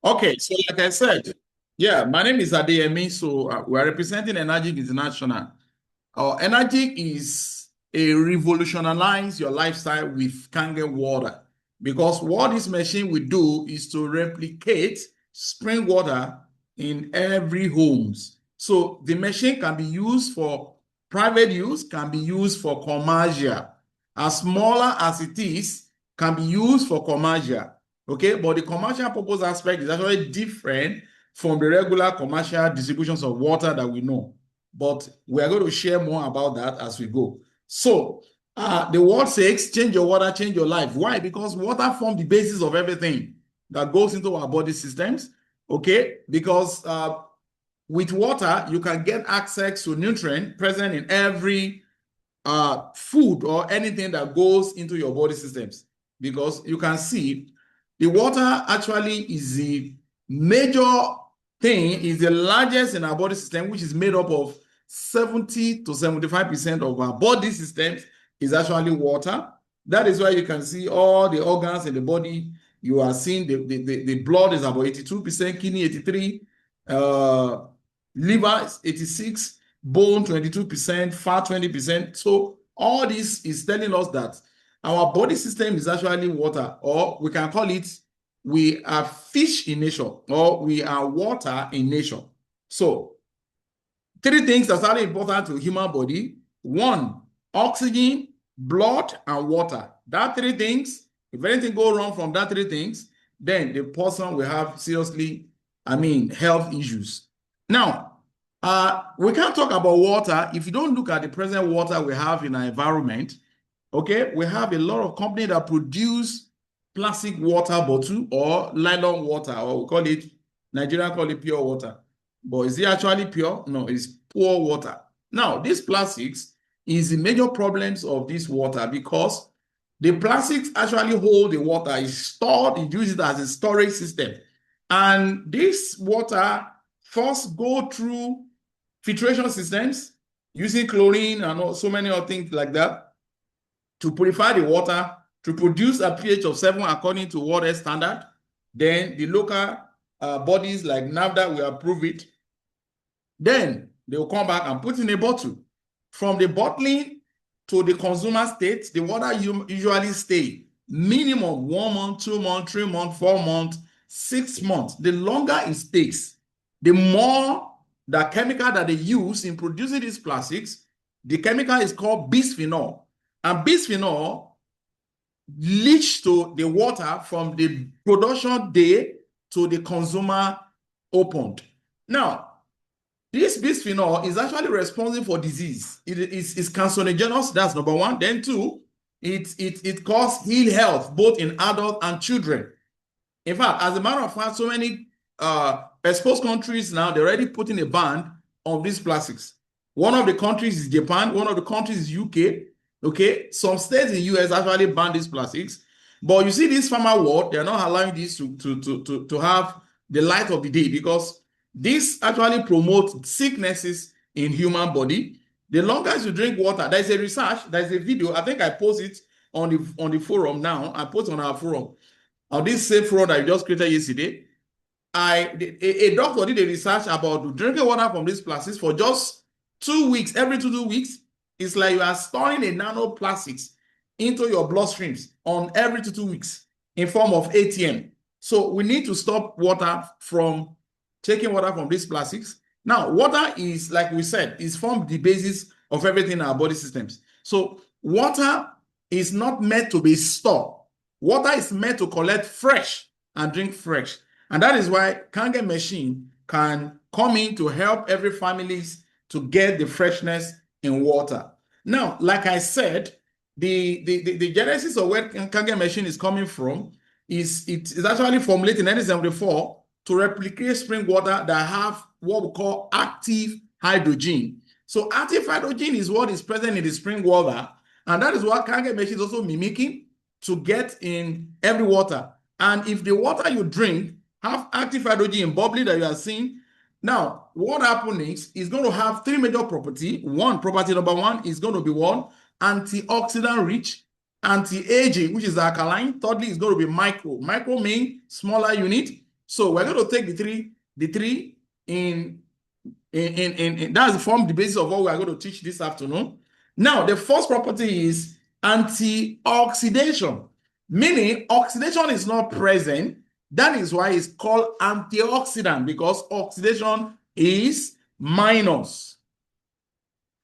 Okay, so like I said, yeah, my name is Adeyemi. So we are representing Energy International. Our Energy is a revolutionize your lifestyle with Kangen water. Because what this machine will do is to replicate spring water in every homes. So the machine can be used for private use, can be used for commercial. As smaller as it is, can be used for commercial. Okay, but the commercial purpose aspect is actually different from the regular commercial distributions of water that we know. But we are going to share more about that as we go. So the word says, change your water, change your life. Why? Because water forms the basis of everything that goes into our body systems. Okay, because with water, you can get access to nutrient present in every food or anything that goes into your body systems. Because you can see the water actually is the major thing, is the largest in our body system, which is made up of 70 to 75% of our body systems is actually water. That is why you can see all the organs in the body. You are seeing the blood is about 82%, kidney 83, liver is 86, bone 22%, fat 20%. So all this is telling us that our body system is actually water, or we can call it we are fish in nature, or we are water in nature. So three things that are important to human body: one, oxygen, blood, and water. That three things, if anything go wrong from that three things, then the person will have seriously, health issues. Now, we can't talk about water if you don't look at the present water we have in our environment. Okay, we have a lot of companies that produce plastic water bottle or nylon water, or we call it, Nigerian call it pure water. But is it actually pure? No, it's poor water. Now, these plastics is the major problems of this water, because the plastics actually hold the water, is stored, it uses it as a storage system. And this water first go through filtration systems using chlorine and so many other things like that to purify the water to produce a pH of 7 according to water standard. Then the local bodies like NAFDA will approve it. Then they will come back and put in a bottle. From the bottling to the consumer state, the water usually stay minimum 1 month, 2 months, 3 months, 4 months, 6 months. The longer it takes, the more the chemical that they use in producing these plastics, the chemical is called bisphenol. And bisphenol leach to the water from the production day to the consumer opened. Now, this bisphenol is actually responsible for disease. It is carcinogenous, that's number one. Then two, it causes ill health, both in adults and children. In fact, as a matter of fact, so many exposed countries now, they're already putting a ban on these plastics. One of the countries is Japan, one of the countries is UK. Okay, some states in the US actually ban these plastics. But you see, this pharma world, they're not allowing this to have the light of the day, because this actually promotes sicknesses in human body. The longer you drink water, there's a research, there's a video, I think I post it on the forum now. I post on our forum, on this same forum that I just created yesterday. A doctor did a research about drinking water from these plastics for just 2 weeks. Every 2 weeks, it's like you are storing a nanoplastics into your bloodstreams on every 2 weeks in form of ATM. So we need to stop water from taking water from these plastics. Now, water is, like we said, is formed the basis of everything in our body systems. So water is not meant to be stored. Water is meant to collect fresh and drink fresh. And that is why Kangen machine can come in to help every families to get the freshness in water. Now, like I said, the genesis of where Kangen machine is coming from is actually formulated in 1974 to replicate spring water that have what we call active hydrogen. So active hydrogen is what is present in the spring water, and that is what Kangen machine is also mimicking to get in every water. And if the water you drink have active hydrogen bubbly that you are seeing, now what happens is going to have three major properties. Property number one is going to be one, antioxidant rich, anti-aging, which is alkaline. Thirdly, is going to be micro. Micro means smaller unit. So we're going to take the three in that's form the basis of what we are going to teach this afternoon. Now, the first property is antioxidation, meaning oxidation is not present. That is why it's called antioxidant, because oxidation is minus.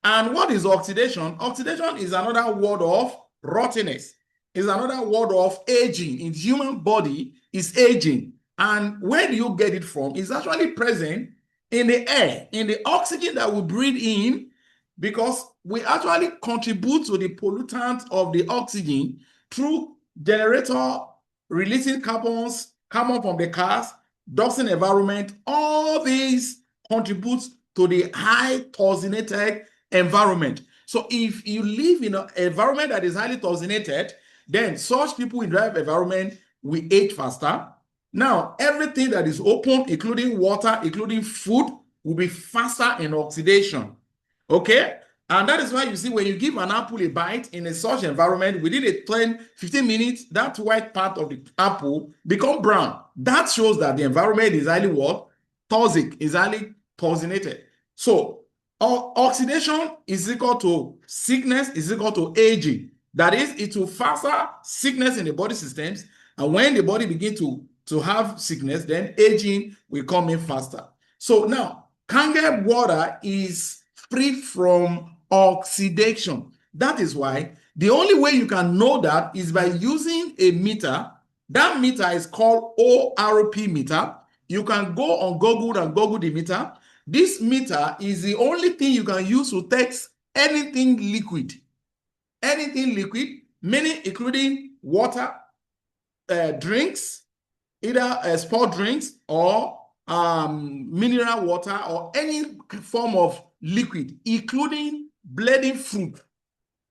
And what is oxidation? Oxidation is another word of rottenness. Is another word of aging. In the human body is aging. And where do you get it from? It's actually present in the air, in the oxygen that we breathe in, because we actually contribute to the pollutant of the oxygen through generator releasing carbon from the cars, dusting environment. All these contributes to the high toxinated environment. So if you live in an environment that is highly toxinated, then such people in that environment will age faster. Now, everything that is open, including water, including food, will be faster in oxidation. Okay? And that is why you see when you give an apple a bite in a such environment, within a 10-15 minutes, that white part of the apple become brown. That shows that the environment is highly what? Toxic, is highly toxinated. So, oxidation is equal to sickness, is equal to aging. That is, it will faster sickness in the body systems. And when the body begins to have sickness, then aging will come in faster. So now, Kangen water is free from oxidation. That is why the only way you can know that is by using a meter. That meter is called ORP meter. You can go on Google and Google the meter. This meter is the only thing you can use to test anything liquid. Anything liquid, meaning including water, drinks, either sport drinks or mineral water or any form of liquid, including blending fruit.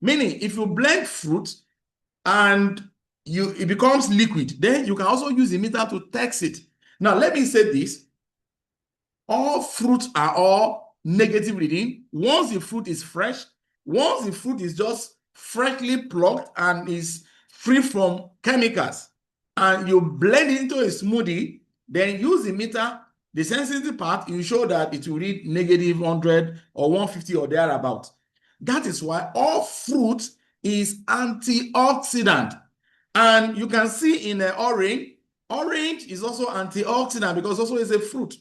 Meaning, if you blend fruit and it becomes liquid, then you can also use the meter to test it. Now, let me say this. All fruits are all negative reading. Once the fruit is fresh, once the fruit is just freshly plucked and is free from chemicals, and you blend it into a smoothie, then use the meter, the sensitivity part, you show that it will read negative 100 or 150 or thereabout. That is why all fruit is antioxidant. And you can see in the orange is also antioxidant because also is a fruit.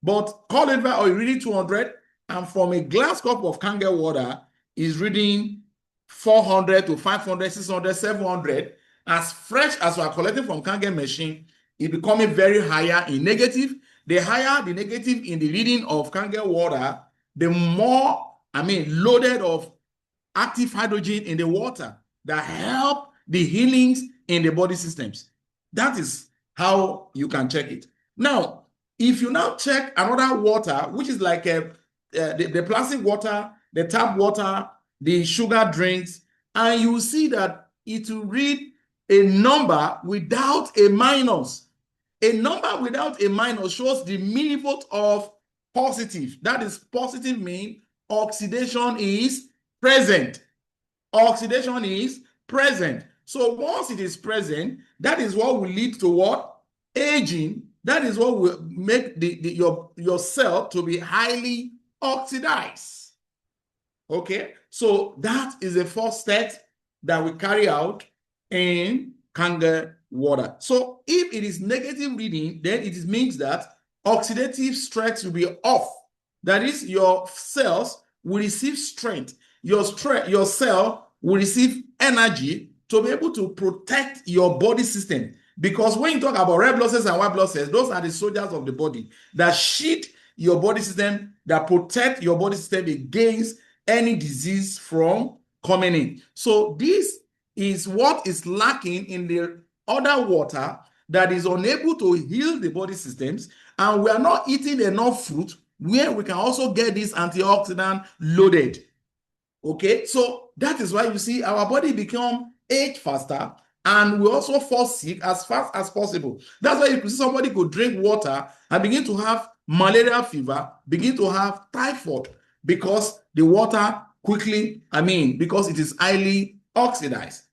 But cauliflower oil reading 200, and from a glass cup of Kangen water is reading 400 to 500, 600, 700. As fresh as we are collecting from Kangen machine, it becoming very higher in negative. The higher the negative in the reading of Kangen water, the more, loaded of active hydrogen in the water that help the healings in the body systems. That is how you can check it. Now, if you now check another water, which is like the plastic water, the tap water, the sugar drinks, and you see that it will read a number without a minus. A number without a minus shows the millivolt of positive. That is positive mean oxidation is present. Oxidation is present. So once it is present, that is what will lead to what? Aging. That is what will make your cell to be highly oxidized. Okay, so that is the first step that we carry out in Kangen water. So if it is negative reading, then it means that oxidative stress will be off. That is, your cells will receive strength. Your cell will receive energy to be able to protect your body system. Because when you talk about red blood cells and white blood cells, those are the soldiers of the body that shield your body system, that protect your body system against any disease from coming in. So this is what is lacking in the other water that is unable to heal the body systems, and we are not eating enough fruit where we can also get this antioxidant loaded. Okay, so that is why you see our body become age faster, and we also fall sick as fast as possible. That's why you can see somebody could drink water and begin to have malaria fever, begin to have typhoid, because the water quickly, because it is highly oxidized.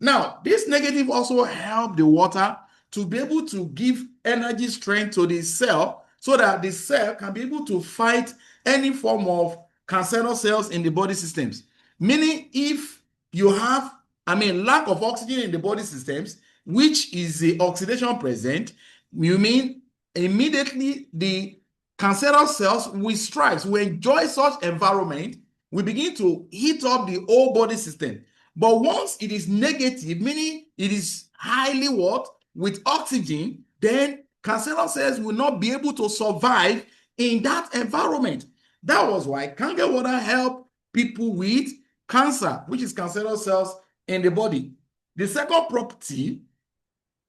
Now, this negative also help the water to be able to give energy strength to the cell so that the cell can be able to fight any form of cancerous cells in the body systems. Meaning, if you have, lack of oxygen in the body systems, which is the oxidation present, you mean immediately the cancerous cells will strive, will enjoy such environment, we begin to heat up the whole body system. But once it is negative, meaning it is highly what? With oxygen, then cancerous cells will not be able to survive in that environment. That was why Kangen water helped people with cancer, which is cancerous cells in the body. The second property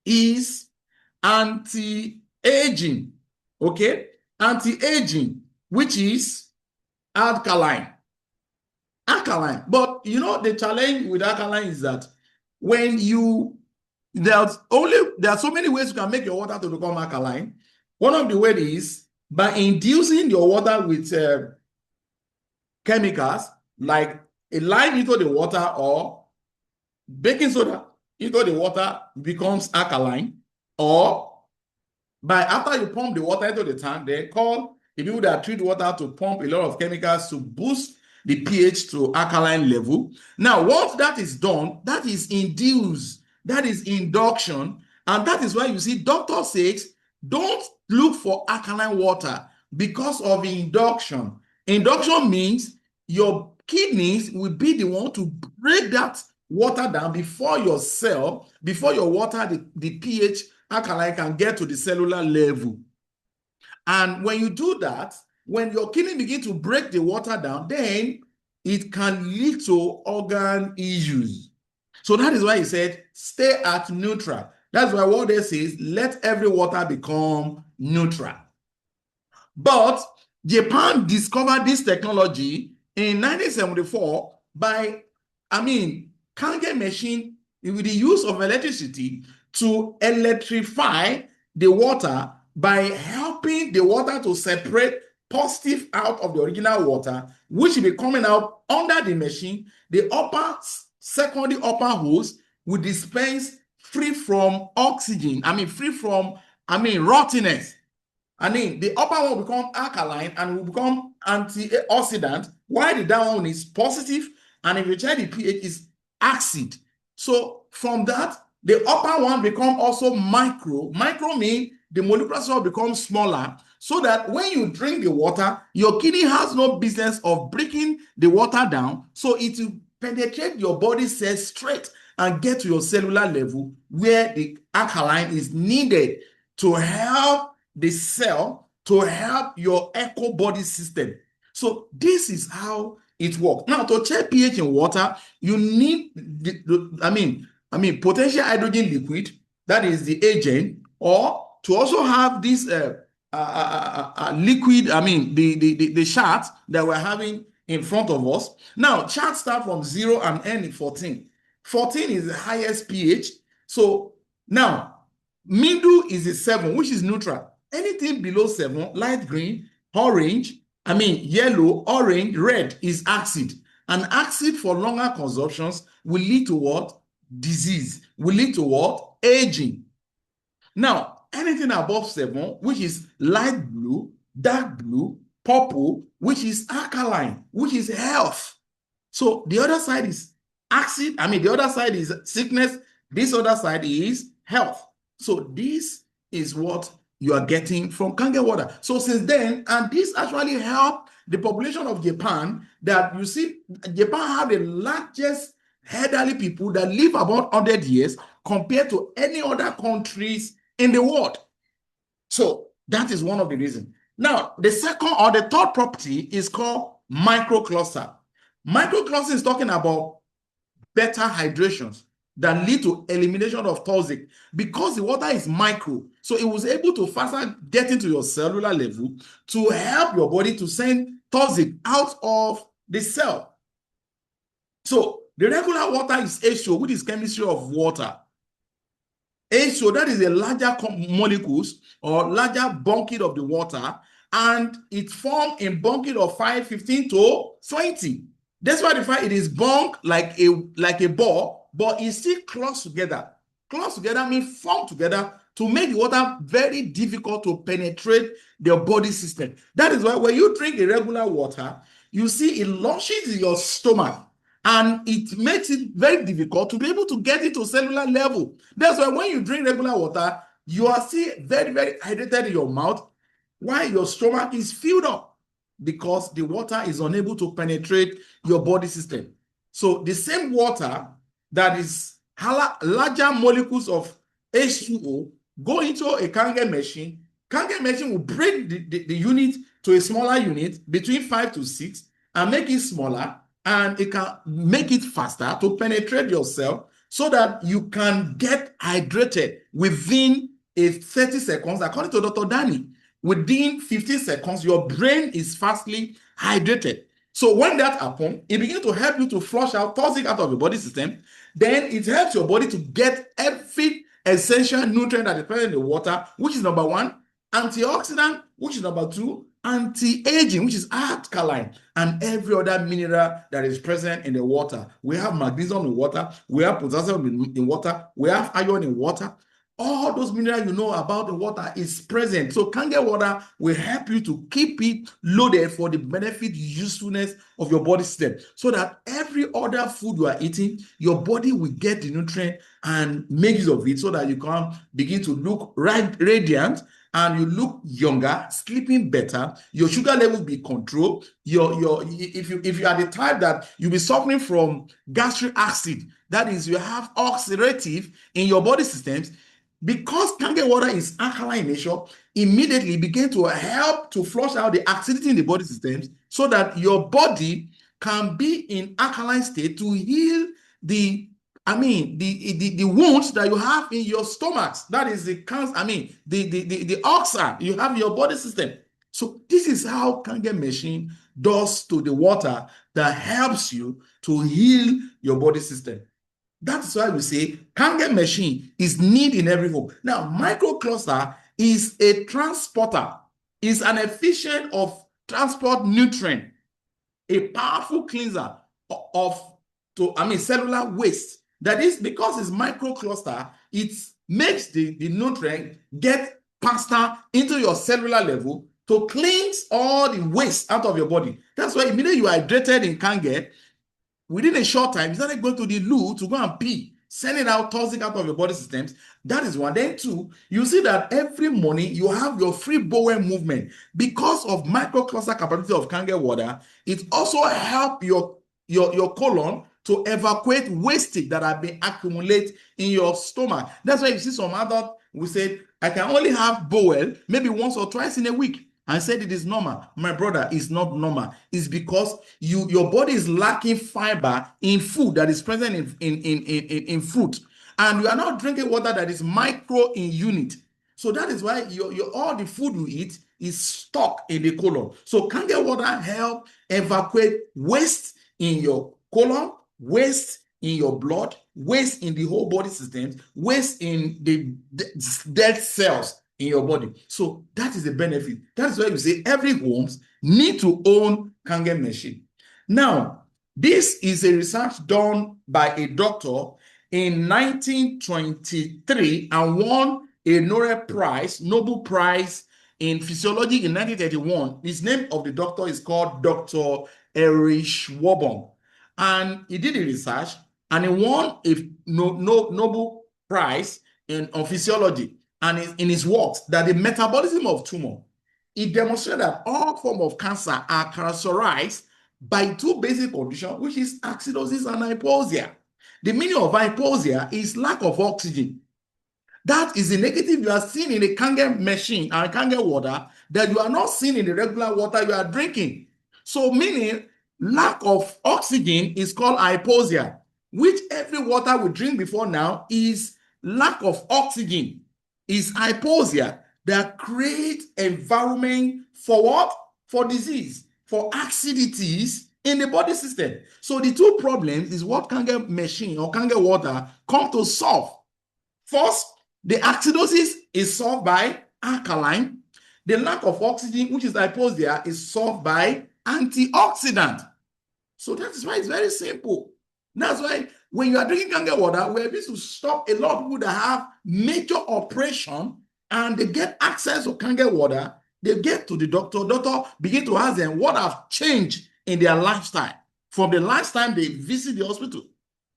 is anti-aging. Okay? Anti-aging, which is alkaline. Alkaline. But you know, the challenge with alkaline is that when there are so many ways you can make your water to become alkaline. One of the ways is by inducing your water with chemicals like a lime into the water or baking soda into the water becomes alkaline, or by after you pump the water into the tank, they call the people that treat water to pump a lot of chemicals to boost the pH to alkaline level. Now, once that is done, that is induced, that is induction, and that is why you see doctor says don't look for alkaline water because of induction. Induction means your kidneys will be the one to break that water down before your cell, before your water, the pH alkaline can get to the cellular level. And when you do that, when your kidney begin to break the water down, then it can lead to organ issues. So that is why he said, stay at neutral. That's why what they say is, let every water become neutral. But Japan discovered this technology in 1974 by, Kangen machine with the use of electricity to electrify the water by helping the water to separate positive out of the original water, which will be coming out under the machine. The upper secondary upper hose will dispense free from oxygen, free from rottenness. The upper one will become alkaline and will become antioxidant, while the down one is positive, and if you check the pH is acid. So from that, the upper one become also micro. Micro means the molecular cell becomes smaller, so that when you drink the water, your kidney has no business of breaking the water down, so it will penetrate your body cells straight and get to your cellular level where the alkaline is needed to help the cell, to help your echo body system. So this is how it works. Now, to check pH in water, you need potential hydrogen liquid, that is the agent, or to also have this liquid, the chart that we're having in front of us. Now, charts start from 0 and end in 14. 14 is the highest pH. So now, middle is a 7, which is neutral. Anything below 7, light green, orange, yellow, orange, red is acid. And acid for longer consumptions will lead to what? Disease. Will lead to what? Aging. Now, anything above 7, which is light blue, dark blue, purple, which is alkaline, which is health. So the other side is acid. The other side is sickness. This other side is health. So this is what you are getting from Kangen water. So since then, and this actually helped the population of Japan, that you see, Japan have the largest elderly people that live about 100 years compared to any other countries in the world. So that is one of the reasons. Now, the second or the third property is called microcluster. Microcluster is talking about better hydrations that lead to elimination of toxic, because the water is micro, so it was able to faster get into your cellular level to help your body to send toxic out of the cell. So the regular water is H2O, which is chemistry of water. H2O, that is a larger molecules or larger bucket of the water, and it forms in bucket of 5, 15 to 20. That's why the fact it is bunk like a ball, but it's still close together. Close together means form together to make the water very difficult to penetrate the body system. That is why when you drink irregular water, you see it launches in your stomach and it makes it very difficult to be able to get it to cellular level. That's why when you drink regular water, you are still very, very hydrated in your mouth while your stomach is filled up because the water is unable to penetrate your body system. So the same water that is larger molecules of H2O go into a Kangen machine. Kangen machine will break the unit to a smaller unit between 5 to 6 and make it smaller, and it can make it faster to penetrate your cell so that you can get hydrated within a 30 seconds. According to Dr. Danny, within 15 seconds, your brain is fastly hydrated. So when that happens, it begins to help you to flush out toxic out of your body system. Then it helps your body to get every essential nutrient that is present in the water, which is number 1, antioxidant, which is number 2, anti-aging, which is alkaline, and every other mineral that is present in the water. We have magnesium in water, we have potassium in water, we have iron in water. All those minerals you know about the water is present. So Kangen water will help you to keep it loaded for the benefit, usefulness of your body system, so that every other food you are eating, your body will get the nutrient and make use of it, so that you can begin to look radiant and you look younger, sleeping better, your sugar level will be controlled. If you are the type that you'll be suffering from gastric acid, that is, you have oxidative in your body systems, because Kangen water is alkaline in nature, immediately begin to help to flush out the acidity in the body systems, so that your body can be in alkaline state to heal the wounds that you have in your stomach. That is the cancer, the ulcer you have in your body system. So this is how Kangen machine does to the water that helps you to heal your body system. That's why we say Kangen machine is needed in every home. Now, microcluster is a transporter, is an efficient of transport nutrient, a powerful cleanser of cellular waste. That is, because it's microcluster, it makes the nutrient get faster into your cellular level to cleanse all the waste out of your body. That's why immediately you are hydrated in Kangen, within a short time, you started going to the loo to go and pee, sending out toxic out of your body systems. That is one. Then 2, you see that every morning you have your free bowel movement. Because of microcluster capability of Kangen water, it also helps your colon to evacuate wastage that have been accumulated in your stomach. That's why you see some adults will say, I can only have bowel maybe once or twice in a week. I said it is normal. My brother, is not normal. It's because your body is lacking fiber in food that is present in fruit. And you are not drinking water that is micro in unit. So that is why all the food you eat is stuck in the colon. So Kangen water help evacuate waste in your colon, waste in your blood, waste in the whole body system, waste in the dead cells in your body. So that is the benefit. That is why we say every homes need to own Kangen machine. Now, this is a research done by a doctor in 1923 and won a Nobel Prize in Physiology in 1931. His name of the doctor is called Dr. Erich Schwarbaum. And he did the research and he won a Nobel Prize on physiology. And in his works, that the metabolism of tumor, it demonstrated that all forms of cancer are characterized by 2 basic conditions, which is acidosis and hypoxia. The meaning of hypoxia is lack of oxygen. That is the negative you are seeing in the Kangen machine and Kangen water that you are not seeing in the regular water you are drinking. So meaning lack of oxygen is called hypoxia, which every water we drink before now is lack of oxygen. Is hypoxia that creates environment for what? For disease, for acidities in the body system. So the 2 problems is what Kangen machine or Kangen water come to solve. First, the acidosis is solved by alkaline. The lack of oxygen, which is hypoxia, is solved by antioxidant. So that is why it's very simple. That's why when you are drinking Kangen water, we're able to stop a lot of people that have major operation and they get access to Kangen water. They get to the doctor. Doctor begin to ask them what have changed in their lifestyle from the last time they visit the hospital.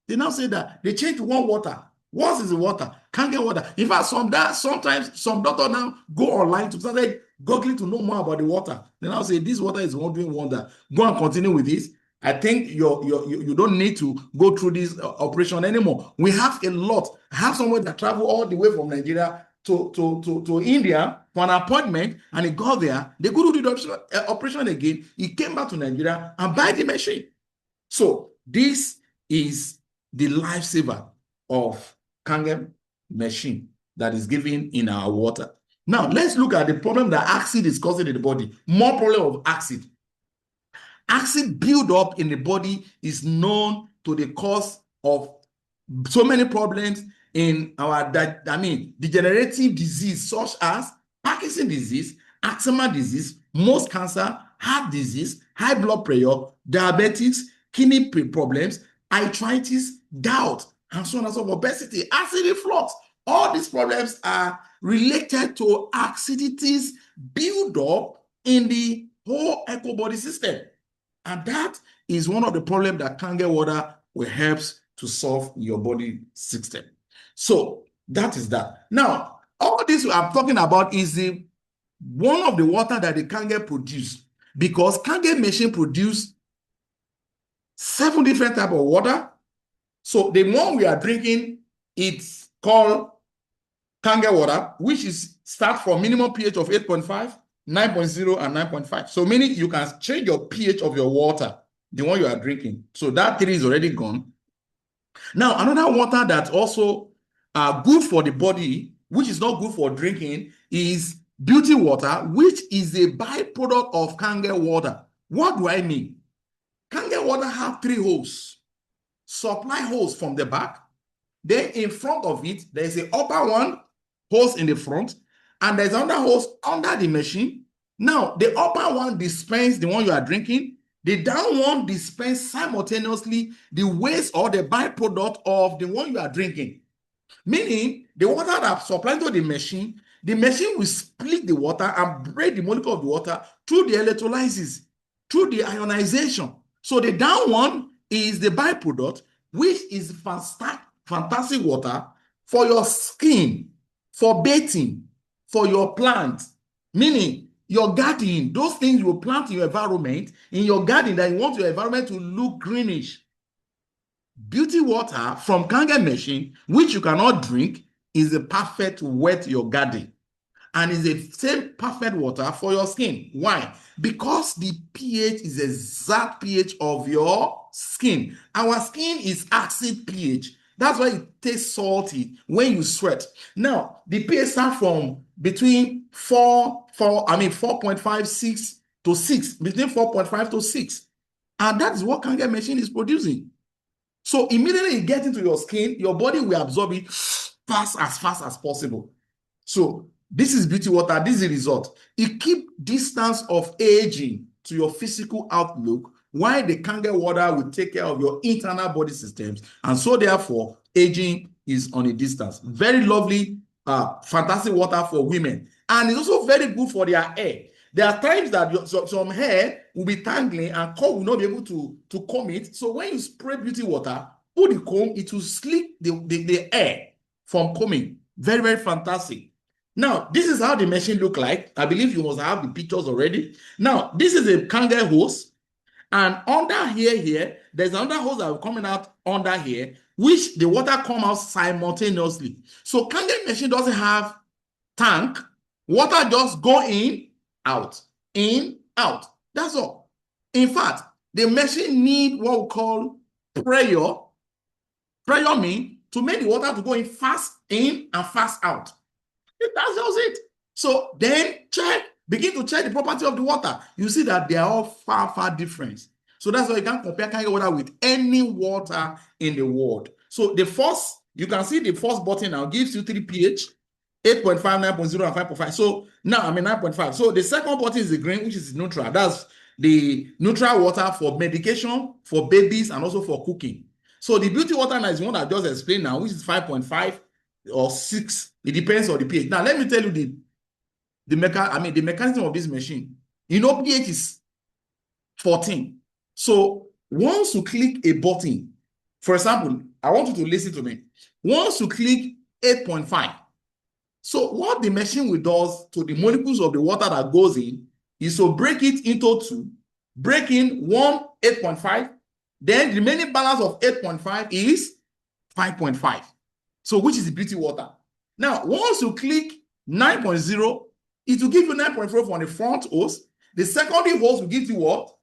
They now say that they change to one water. What is the water? Kangen water. In fact, sometimes some doctor now go online to start googling to know more about the water. They now say this water is doing wonder. Go and continue with this. I think you don't need to go through this operation anymore. We have a lot. I have someone that travel all the way from Nigeria to India for an appointment, and he got there. They go to the operation again. He came back to Nigeria and buy the machine. So this is the lifesaver of Kangen machine that is given in our water. Now, let's look at the problem that acid is causing in the body. More problem of acid. Acid buildup in the body is known to the cause of so many problems in our, degenerative disease such as Parkinson's disease, eczema disease, most cancer, heart disease, high blood pressure, diabetes, kidney problems, arthritis, gout, and so on and so forth, obesity, acid reflux. All these problems are related to acidity's buildup in the whole eco body system. And that is one of the problems that Kangen water will help to solve your body system. So that is that. Now, all this I'm talking about is one of the water that the Kangen produce, because Kangen machine produce 7 different types of water. So the one we are drinking, it's called Kangen water, which is start from minimum pH of 8.5, 9.0, and 9.5. So meaning you can change your pH of your water, the one you are drinking. So that 3 is already gone. Now, another water that's also good for the body, which is not good for drinking, is beauty water, which is a byproduct of Kangen water. What do I mean? Kangen water have 3 holes. Supply hose from the back. Then in front of it, there's an upper one, hose in the front, and there's another hose under the machine. Now, the upper one dispenses the one you are drinking. The down one dispenses simultaneously the waste or the byproduct of the one you are drinking. Meaning, the water that's supplied to the machine will split the water and break the molecule of the water through the electrolysis, through the ionization. So the down one is the byproduct, which is fantastic water for your skin, for bathing, for your plant, meaning your garden, those things you plant in your environment, in your garden that you want your environment to look greenish. Beauty water from Kangen machine, which you cannot drink, is a perfect wet your garden. And is the same perfect water for your skin. Why? Because the pH is the exact pH of your skin. Our skin is acid pH. That's why it tastes salty when you sweat. Now, the pH starts from between 4.5, 6 to 6, between 4.5 to 6. And that is what Kangen machine is producing. So immediately it gets into your skin, your body will absorb it fast as possible. So this is beauty water. This is the result. It keeps distance of aging to your physical outlook, while the Kangen water will take care of your internal body systems. And so therefore, aging is on a distance. Very lovely, fantastic water for women. And it's also very good for their hair. There are times that some hair will be tangling and comb will not be able to comb it. So when you spray beauty water, put the comb, it will slick the hair from combing. Very, very fantastic. Now, this is how the machine look like. I believe you must have the pictures already. Now, this is a Kangen hose. And under here, there's another hose that will coming out under here, which the water come out simultaneously. So Kangen machine doesn't have tank. Water just go in, out. That's all. In fact, the machine need what we call prayer. Prayer means to make the water to go in and fast out. That's just it. So then begin to check the property of the water. You see that they are all far different. So that's why you can't compare Kangen water with any water in the world. So you can see the first button now gives you 3 pH, 8.5, 9.0, and 5.5. So now I'm 9.5. So the second button is the green, which is neutral. That's the neutral water for medication, for babies, and also for cooking. So the beauty water now is one I just explained now, which is 5.5 or 6. It depends on the pH. Now, let me tell you the mechanism of this machine. You know, pH is 14. So once you click a button, for example, I want you to listen to me. Once you click 8.5, so what the machine will do to the molecules of the water that goes in is to break it into two, break in one 8.5, then the remaining balance of 8.5 is 5.5. So which is the beauty water. Now, once you click 9.0, it will give you 9.0 from the front hose. The secondary hose will give you what?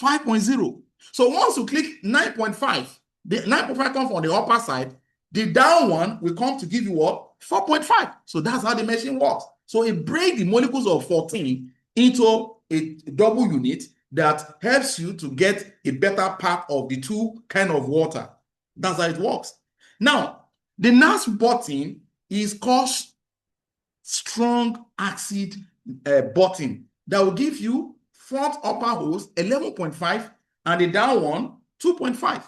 5.0. So once you click 9.5, the 9.5 comes from the upper side. The down one will come to give you what? 4.5. So that's how the machine works. So it breaks the molecules of 14 into a double unit that helps you to get a better part of the two kind of water. That's how it works. Now, the next button is called strong acid button that will give you front upper hose 11.5 and the down one 2.5.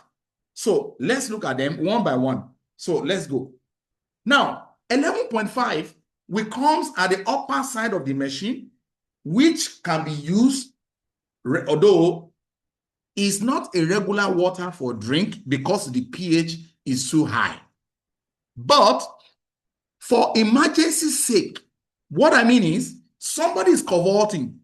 So let's look at them one by one. So let's go. Now, 11.5 will comes at the upper side of the machine, which can be used, although it's not a regular water for drink because the pH is too high. But for emergency sake, what I mean is somebody is convulsing,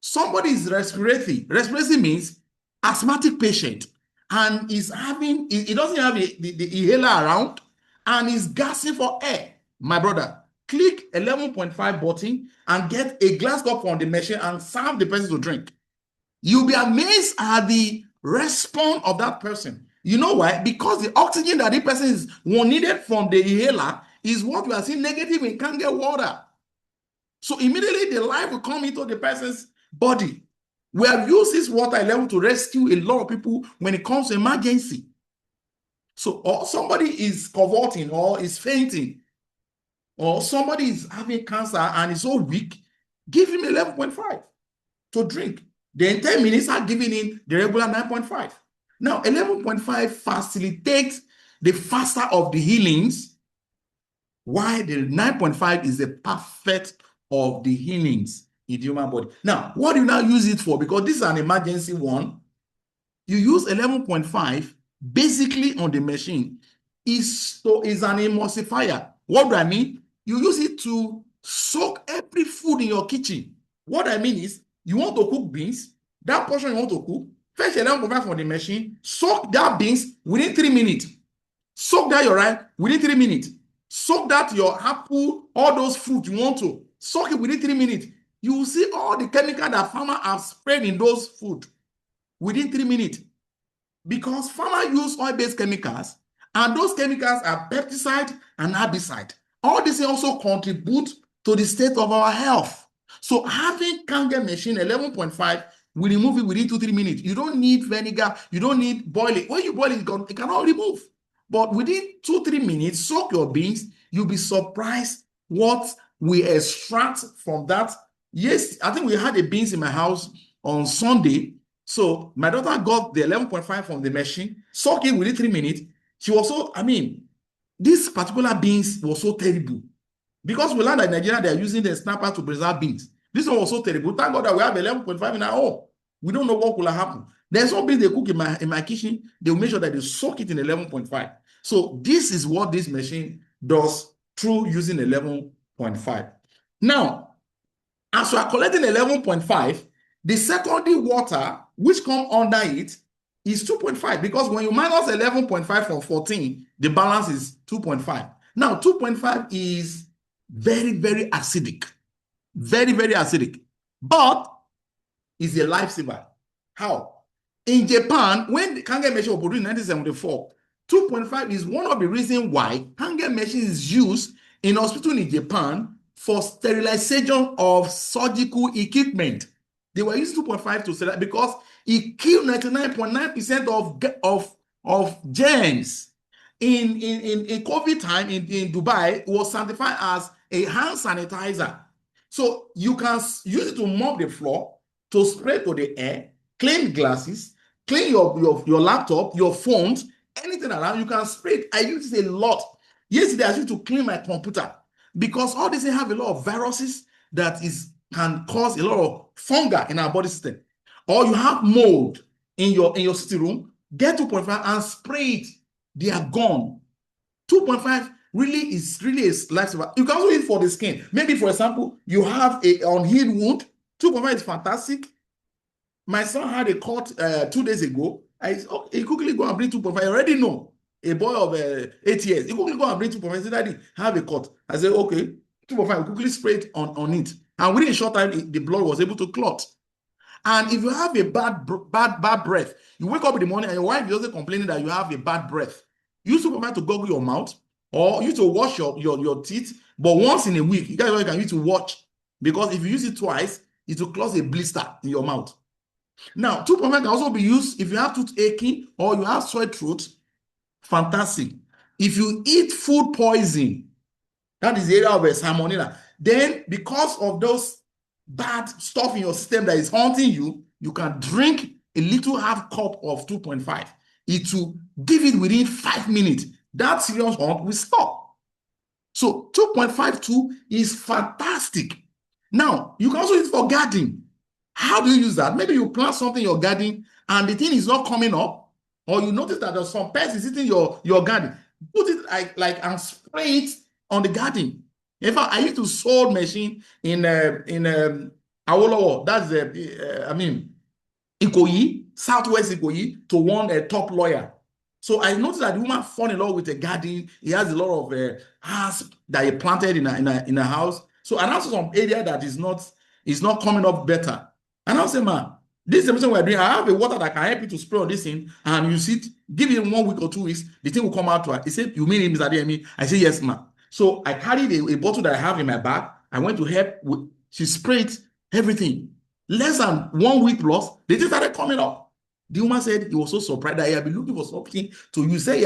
somebody is respiratory. Respiratory means asthmatic patient and is having, he doesn't have the inhaler around and is gasping for air. My brother, click 11.5 button and get a glass cup from the machine and serve the person to drink. You'll be amazed at the response of that person. You know why? Because the oxygen that the person is needed from the inhaler is what we are seeing negative in Kangen water. So immediately the life will come into the person's body. We have used this water level to rescue a lot of people when it comes to emergency. So or somebody is convulsing or is fainting, or somebody is having cancer and is so weak, give him 11.5 to drink. Then 10 minutes are giving in the regular 9.5. Now, 11.5 facilitates the faster of the healings, while the 9.5 is the perfect of the healings in the human body. Now, what do you now use it for? Because this is an emergency one. You use 11.5 basically on the machine is an emulsifier. What do I mean? You use it to soak every food in your kitchen. What I mean is, you want to cook beans, that portion you want to cook, fetch 11.5 from the machine, soak that beans within 3 minutes. Soak that your rice within 3 minutes. Soak that your apple, all those fruit you want to, soak it within 3 minutes. You will see all the chemical that farmers have sprayed in those food within 3 minutes. Because farmers use oil-based chemicals, and those chemicals are pesticide and herbicide. All this also contribute to the state of our health. So having Kangen machine 11.5 will remove it within 2-3 minutes. You don't need vinegar. You don't need boiling. When you boil it, it cannot remove. But within 2-3 minutes, soak your beans. You'll be surprised what we extract from that. Yes, I think we had the beans in my house on Sunday. So my daughter got the 11.5 from the machine, soak it within 3 minutes. She was so, this particular beans was so terrible. Because we learned that in Nigeria, they are using the snapper to preserve beans. This one was so terrible. Thank God that we have 11.5 in our home. We don't know what will happen. There's some beans they cook in my kitchen. They will make sure that they soak it in 11.5. So this is what this machine does through using 11.5. Now, as we are collecting 11.5, the secondary water which come under it is 2.5, because when you minus 11.5 from 14, the balance is 2.5. Now, 2.5 is very, very acidic. Very, very acidic. But it's a lifesaver. How? In Japan, when the Kangen machine was produced in 1974, 2.5 is one of the reasons why Kangen machine is used in hospitals in Japan for sterilization of surgical equipment. They were using 2.5 to sterilize because it killed 99.9% of germs. In COVID time in Dubai, it was certified as a hand sanitizer. So you can use it to mop the floor, to spray to the air, clean glasses, clean your laptop, your phones, anything around, you can spray it. I use it a lot. Yesterday, I used to clean my computer because all these have a lot of viruses that can cause a lot of fungi in our body system. Or you have mold in your sitting room, get 2.5 and spray it. They are gone. 2.5 really is a lifesaver. You can also use it for the skin. Maybe, for example, you have a unhealed wound. 2.5 is fantastic. My son had a cut 2 days ago. He quickly go and bring 2.5. I already know a boy of 8 years. He quickly go and bring 2.5. He said, Daddy, have a cut. I said, okay, 2.5. We quickly spray it on it. And within a short time, the blood was able to clot. And if you have a bad breath, you wake up in the morning and your wife is also complaining that you have a bad breath. Use 2.5 to gargle your mouth, or use to wash your teeth. But once in a week, you guys can use to watch, because if you use it twice, it will cause a blister in your mouth. Now, 2.5 can also be used if you have toothache or you have sore throat. Fantastic. If you eat food poison, that is the area of a salmonella, then because of those bad stuff in your system that is haunting you, you can drink a little half cup of 2.5. It will give it within 5 minutes. That serious haunt will stop. So 2.52 is fantastic. Now, you can also use it for gardening. How do you use that? Maybe you plant something in your garden and the thing is not coming up, or you notice that there's some pests eating your garden. Put it like and spray it on the garden. In fact, I used to sold machine in Awolowo. That's Ikoyi, Southwest Ikoyi, to one top lawyer. So I noticed that the woman fell in love with a garden. He has a lot of herbs that he planted in a house. So and also some area that is not coming up better. And I'll say, man, this is something we're doing. I have a water that can help you to spray on this thing, and you see, give it 1 week or 2 weeks, the thing will come out to her. He said, you mean Mr. Adeyemi? I said, yes, ma'am. So I carried a bottle that I have in my bag. I went to help. She sprayed everything. Less than 1 week plus, the thing started coming up. The woman said he was so surprised that he had been looking for something to use. Say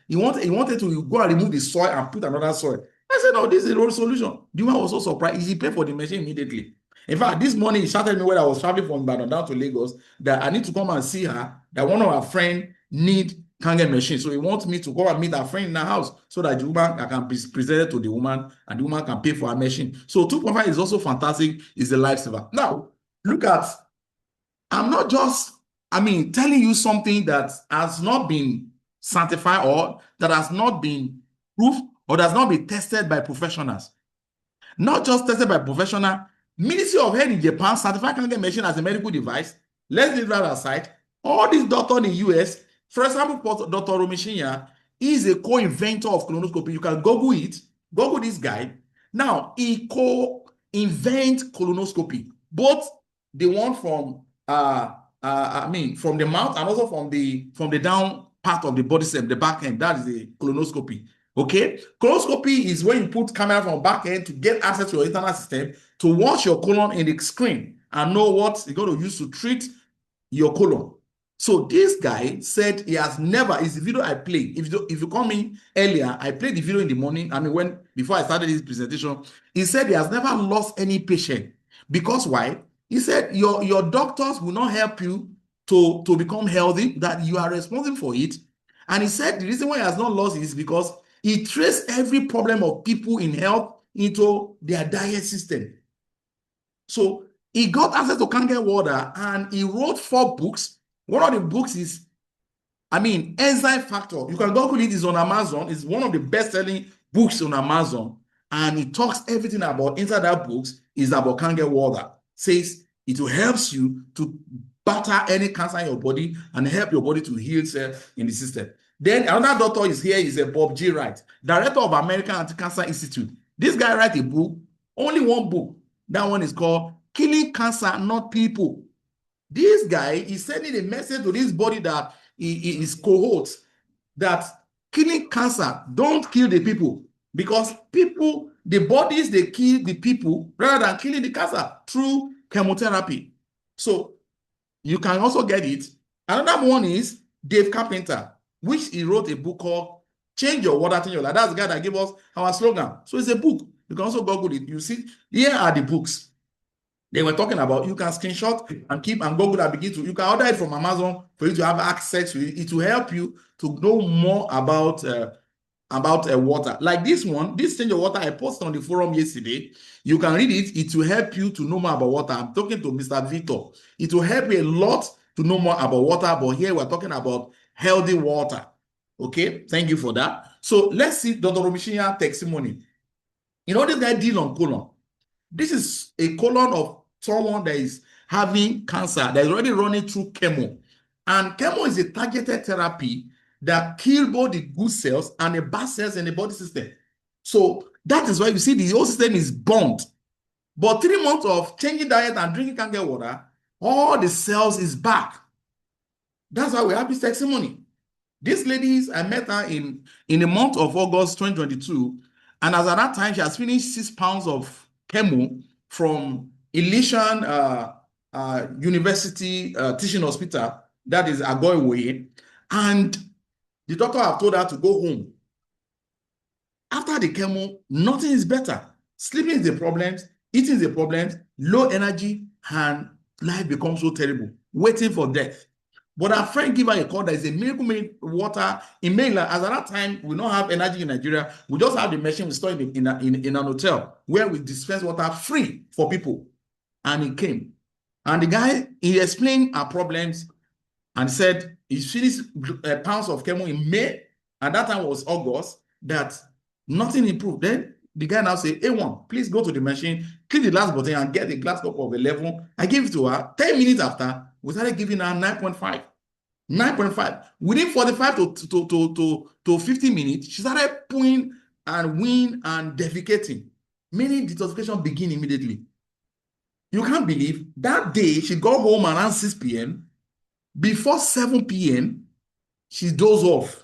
he wanted to go and remove the soil and put another soil. I said, no, this is the wrong solution. The woman was so surprised. He paid for the machine immediately. In fact, this morning he shouted me when I was traveling from Ibadan down to Lagos that I need to come and see her, that one of her friends need Kangen machine. So he wants me to go and meet her friend in her house so that the woman can be presented to the woman and the woman can pay for her machine. So 2.5 is also fantastic, is a lifesaver. Now, look at, I'm not just, telling you something that has not been sanctified or that has not been proved or does not be tested by professionals. Not just tested by professional. Ministry of Health in Japan certified Kangen machine as a medical device. Let's leave that aside. All these doctors in the US, for example, Dr. Romishinya is a co-inventor of colonoscopy. You can Google it. Google this guy. Now, he co-invent colonoscopy. Both the one from from the mouth and also from the down part of the body system, the back end. That is the colonoscopy. Okay, colonoscopy is when you put camera from back end to get access to your internal system to watch your colon in the screen and know what you're going to use to treat your colon. So this guy said he has never, it's the video I played. If you come in earlier, I played the video in the morning. Before I started this presentation, he said he has never lost any patient. Because why? He said your doctors will not help you to become healthy, that you are responsible for it. And he said the reason why he has not lost it is because he traced every problem of people in health into their diet system. So he got access to Kangen water and he wrote 4 books. One of the books is, Enzyme Factor. You can Google it. It's on Amazon. It's one of the best-selling books on Amazon. And it talks everything about, inside that books is about Kangen water. Says it will help you to battle any cancer in your body and help your body to heal itself in the system. Then another doctor is here, is a Bob G. Wright, director of American Anti-Cancer Institute. This guy wrote a book, only one book. That one is called Killing Cancer, Not People. This guy is sending a message to this body that is cohorts that killing cancer, don't kill the people, because people, the bodies, they kill the people rather than killing the cancer through chemotherapy. So you can also get it. Another one is Dave Carpenter, which he wrote a book called Change Your Water, Change Your Life. That's the guy that gave us our slogan. So it's a book. You can also Google it. You see, here are the books. They were talking about you can screenshot and keep and Google and begin to, you can order it from Amazon for you to have access to it. It will help you to know more about water. Like this one, this change of water I posted on the forum yesterday. You can read it. It will help you to know more about water. I'm talking to Mr. Victor. It will help you a lot to know more about water, but here we're talking about healthy water. Okay, thank you for that. So let's see Dr. Romishinya testimony. You know, this guy deal on colon. This is a colon of someone that is having cancer, that is already running through chemo. And chemo is a targeted therapy that kills both the good cells and the bad cells in the body system. So that is why you see the whole system is burnt. But 3 months of changing diet and drinking Kangen water, all the cells is back. That's why we have this testimony. This lady, I met her in the month of August 2022, and as at that time, she has finished 6 pounds of chemo from Elysian University Teaching Hospital, that is Agoiwoye, and the doctor have told her to go home. After the chemo, nothing is better. Sleeping is the problem, eating is the problem, low energy, and life becomes so terrible, waiting for death. But our friend gave her a call. There is a miracle made water in mainland. As at that time, we don't have energy in Nigeria. We just have the machine we store in an hotel where we dispense water free for people. And he came. And the guy, he explained our problems and said he finished pounds of chemo in May. And that time was August, that nothing improved. Then the guy now said, A1, please go to the machine, click the last button and get a glass cup of 11. I gave it to her. 10 minutes after, we started giving her 9.5. 9.5. Within 45 to 50 minutes, she started pooing and weeing and defecating. Meaning detoxification began immediately. You can't believe that day she got home around 6 p.m. Before 7 p.m., she dozed off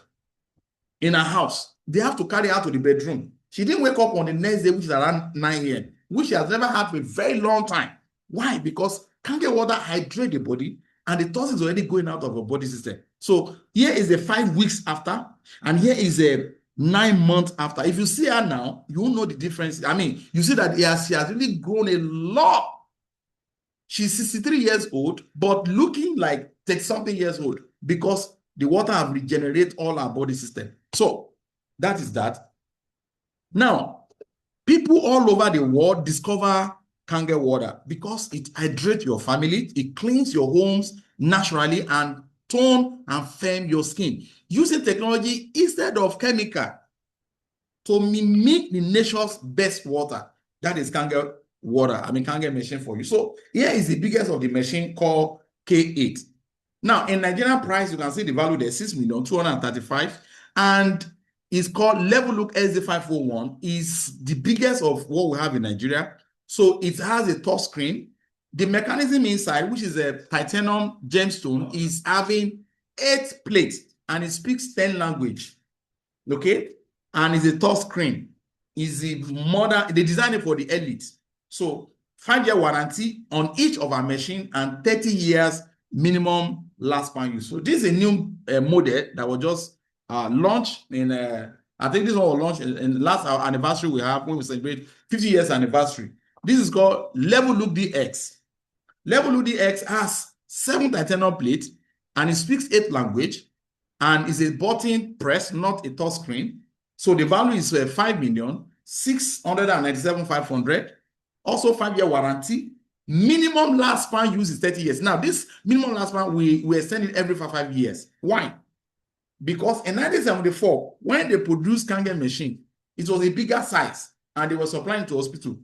in her house. They have to carry her to the bedroom. She didn't wake up on the next day, which is around 9 a.m., which she has never had for a very long time. Why? Because Kangen water hydrates the body, and the toxins is already going out of her body system. So here is the 5 weeks after, and here is a 9 months after. If you see her now, you will know the difference. I mean, you see that she has really grown a lot. She's 63 years old, but looking like 30-something years old because the water have regenerated all our body system. So that is that. Now, people all over the world discover Kangen water because it hydrates your family, it cleans your homes naturally, and tone and firm your skin using technology instead of chemical to mimic the nature's best water. That is Kangen water. I mean, Kangen machine for you. So here is the biggest of the machine called K8. Now, in Nigerian price, you can see the value there, 6,235,000, and it's called Level Look SD501. Is the biggest of what we have in Nigeria. So it has a touch screen. The mechanism inside, which is a titanium gemstone, is having 8 plates, and it speaks 10 languages. Okay, and it's a touch screen. Is the modern, they designed it for the elite. So 5-year warranty on each of our machine and 30 years minimum lifespan use. So this is a new model that was just launched in, I think this one was launched in last anniversary we have when we celebrate 50 years anniversary. This is called Level Look DX. Level Look DX has 7 titanium plates and it speaks 8 languages and is a button press, not a touch screen. So the value is 5,697,500. Also 5-year warranty. Minimum lifespan use is 30 years. Now, this minimum lifespan, we extend it every 5 years. Why? Because in 1974, when they produced Kangen machine, it was a bigger size and they were supplying to hospital.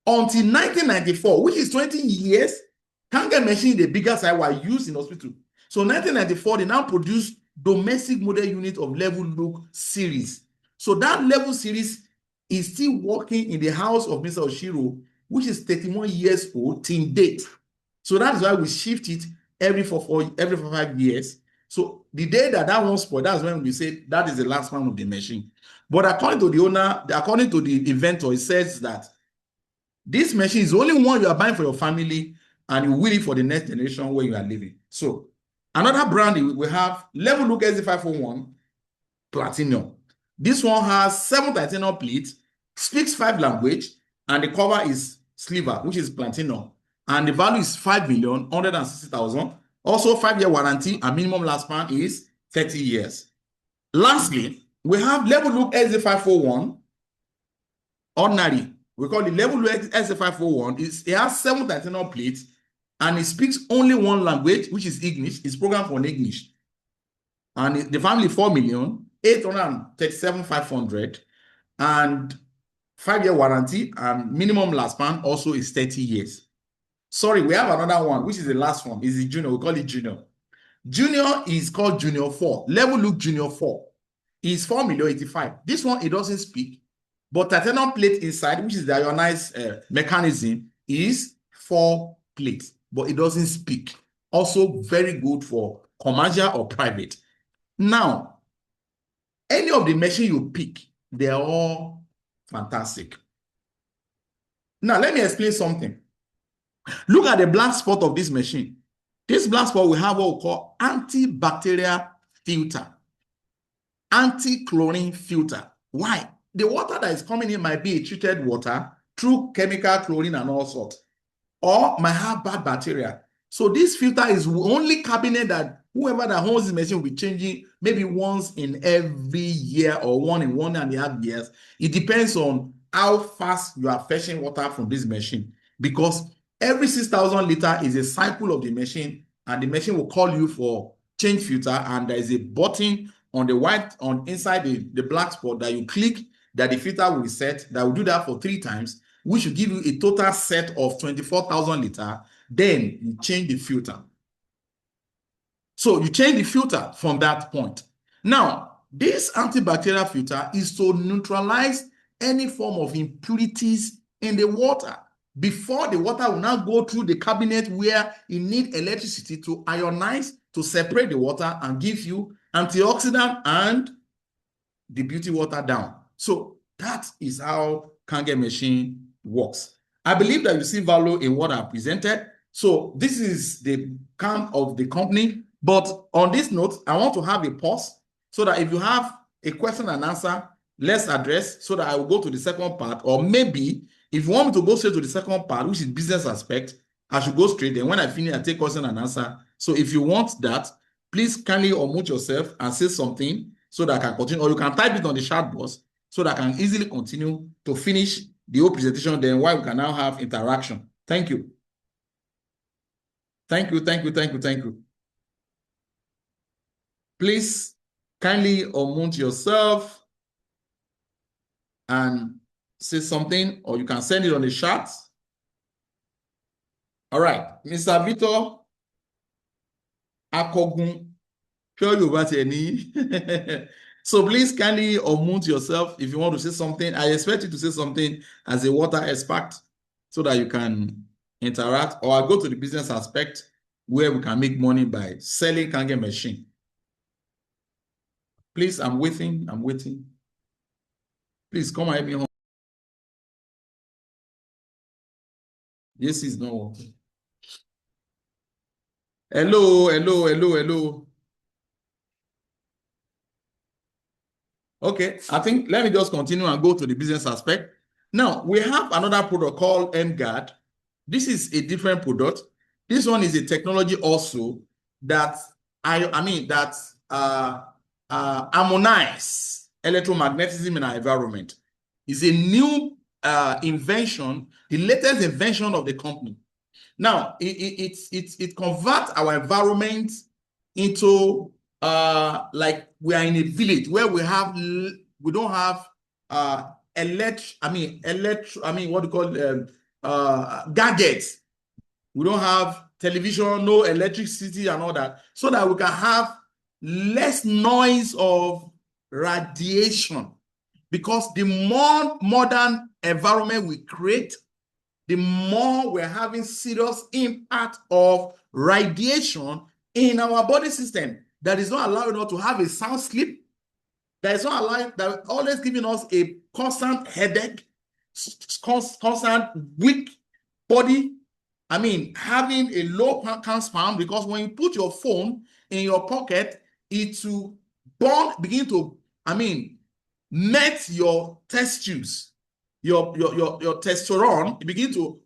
Until 1994, which is 20 years, Kangen machine, the bigger size, were used in hospital. So 1994, they now produced domestic model unit of Level Look series. So that Level series is still working in the house of Mr. Oshiro, which is 31 years old till date. So that is why we shift it every 5 years. So the day that one spoiled, that's when we say that is the last one of the machine. But according to the owner, according to the inventor, it says that this machine is the only one you are buying for your family and you will it for the next generation where you are living. So another brand we have Level Look SD501 Platinum. This one has 7 titanium plates, speaks 5 languages, and the cover is silver, which is platinum. and the value is 5,160,000. Also, 5-year warranty and minimum lifespan is 30 years. Lastly, we have level look SZ501 ordinary. We call it level look SZ501. It has 7 titanium plates and it speaks only one language, which is English. It's programmed for English. And the family 4,837,500 and 5-year warranty and minimum lifespan also is 30 years. Sorry, we have another one, which is the last one. Is the junior. We call it junior. Junior is called Junior 4. Level look Junior 4 is 4,085,000. This one, it doesn't speak. But titanium plate inside, which is the ionized mechanism, is 4 plates. But it doesn't speak. Also very good for commercial or private. Now, any of the machine you pick, they're all fantastic. Now, let me explain something. Look at the black spot of this machine. This black spot, we have what we call antibacterial filter, anti-chlorine filter. Why? The water that is coming in might be a treated water through chemical chlorine and all sorts, or might have bad bacteria. So this filter is only cabinet that whoever that owns this machine will be changing maybe once in every year or 1 in 1.5 years. It depends on how fast you are fetching water from this machine, because every 6,000 liters is a cycle of the machine, and the machine will call you for change filter, and there is a button on the white on inside the black spot that you click that the filter will reset. That will do that for 3 times, which will give you a total set of 24,000 liters. Then you change the filter. So you change the filter from that point. Now, this antibacterial filter is to neutralize any form of impurities in the water before the water will now go through the cabinet where you need electricity to ionize, to separate the water and give you antioxidant and the beauty water down. So that is how Kangen machine works. I believe that you see value in what I presented. So this is the count of the company. But on this note, I want to have a pause so that if you have a question and answer, let's address, so that I will go to the second part. Or maybe if you want me to go straight to the second part, which is business aspect, I should go straight. Then when I finish, I take question and answer. So if you want that, please kindly unmute yourself and say something so that I can continue. Or you can type it on the chat box so that I can easily continue to finish the whole presentation. Then while we can now have interaction. Thank you. Thank you, thank you, thank you, thank you. Please kindly unmute yourself and say something, or you can send it on the chat. All right, Mr. Victor Akogun, so please kindly unmute yourself if you want to say something. I expect you to say something as a water expert so that you can interact, or I'll go to the business aspect where we can make money by selling Kangen machine. Please, I'm waiting. Please come and help me home. This is not working. Hello. Okay, I think let me just continue and go to the business aspect. Now, we have another product called MGuard. This is a different product. This one is a technology also that harmonize electromagnetism in our environment. It's a new invention, the latest invention of the company. Now, it converts our environment into like we are in a village where we don't have gadgets. We don't have television, no electricity and all that, so that we can have less noise of radiation. Because the more modern environment we create, the more we're having serious impact of radiation in our body system that is not allowing us to have a sound sleep, that is not allowing, that always giving us a constant headache, constant weak body. I mean, having a low count span, because when you put your phone in your pocket, it will begin to, met your test tubes, your testosterone, begin to,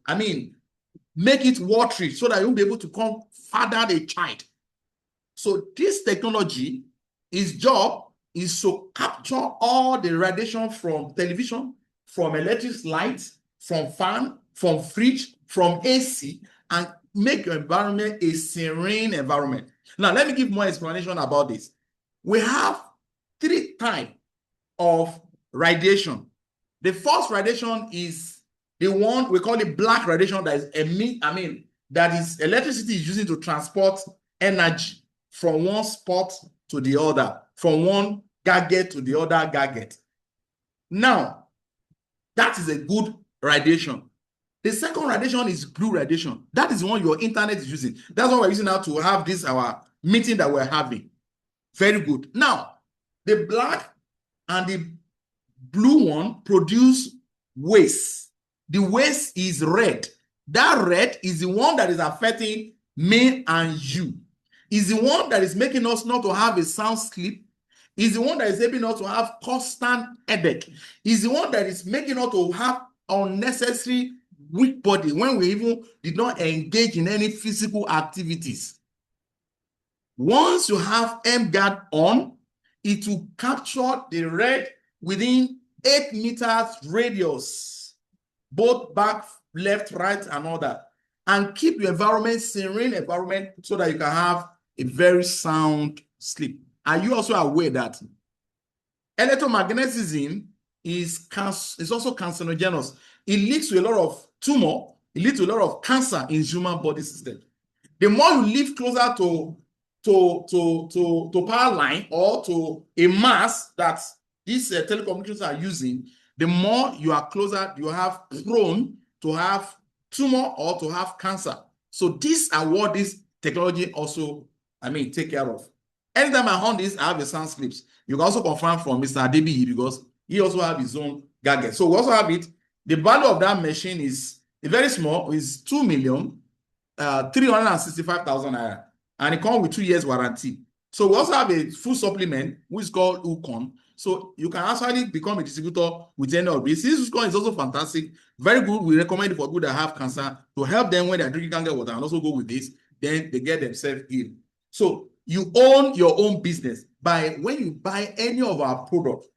make it watery so that you'll be able to come father the child. So this technology, its job is to capture all the radiation from television, from electric lights, from fan, from fridge, from AC, and make your environment a serene environment. Now, let me give more explanation about this. We have 3 types of radiation. The first radiation is the one we call it black radiation, that is that is electricity is using to transport energy from one spot to the other, from one gadget to the other gadget. Now, that is a good radiation. The second radiation is blue radiation. That is the one your internet is using. That's what we're using now to have this our meeting that we're having. Very good. Now, the black and the blue one produce waste. The waste is red. That red is the one that is affecting me and you. Is the one that is making us not to have a sound sleep. Is the one that is helping us to have constant headache. Is the one that is making us to have unnecessary weak body when we even did not engage in any physical activities. Once you have MGuard on, it will capture the red within 8 meters radius, both back, left, right, and all that, and keep your environment serene environment so that you can have a very sound sleep. Are you also aware that electromagnetism is also carcinogenous? It leads to a lot of tumor. It leads to a lot of cancer in human body system. The more you live closer to power line or to a mass that these telecommunications are using, the more you are closer, you have prone to have tumor or to have cancer. So these are what this technology also, take care of. Anytime I on this, I have a sound slips. You can also confirm from Mr. Adeyemi because he also have his own gadget. So we also have it. The value of that machine is very small, is 2,365,000 naira. And it comes with 2 years warranty. So we also have a full supplement, which is called Ukon. So you can actually become a distributor with any of this. This Ukon is also fantastic. Very good. We recommend it for people that have cancer to help them when they're drinking Kangen water and also go with this. Then they get themselves healed. So you own your own business. When you buy any of our products,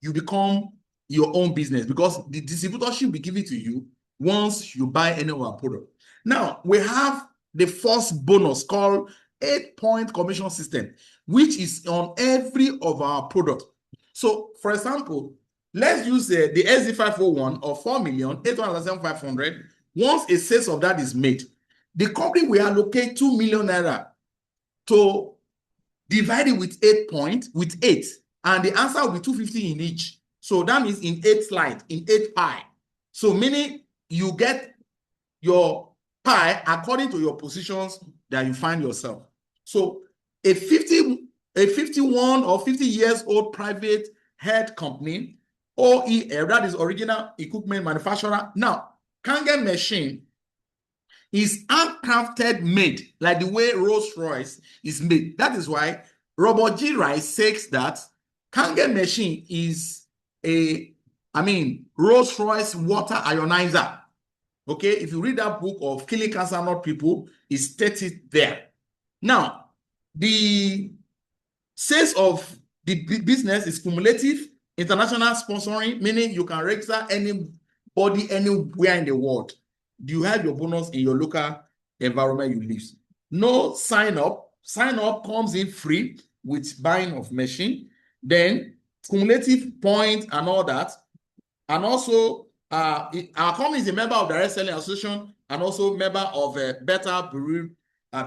you become your own business because the distributorship will be given to you once you buy any of our product. Now, we have the first bonus called 8-point commission system, which is on every of our product. So, for example, let's use the SZ501 of 4,807,500. Once a sales of that is made, the company will allocate 2 million naira to divide it with 8 points, with 8, and the answer will be 250 in each. So that means in 8 slides, in 8 pie. So meaning you get your pie according to your positions that you find yourself. So a 51 or 50 years old private head company, OEM, that is original equipment manufacturer. Now, Kangen machine is handcrafted made, like the way Rolls-Royce is made. That is why Robert G. Rice says that Kangen machine is Rolls-Royce water ionizer. Okay, if you read that book of Killing Cancer Not People, it's stated there. Now, the sales of the business is cumulative, international sponsoring, meaning you can register anybody anywhere in the world. You have your bonus in your local environment you live. No sign up. Sign up comes in free with buying of machine. Then cumulative points and all that. And also, our company is a member of the Direct Selling Association and also member of a Better Bureau,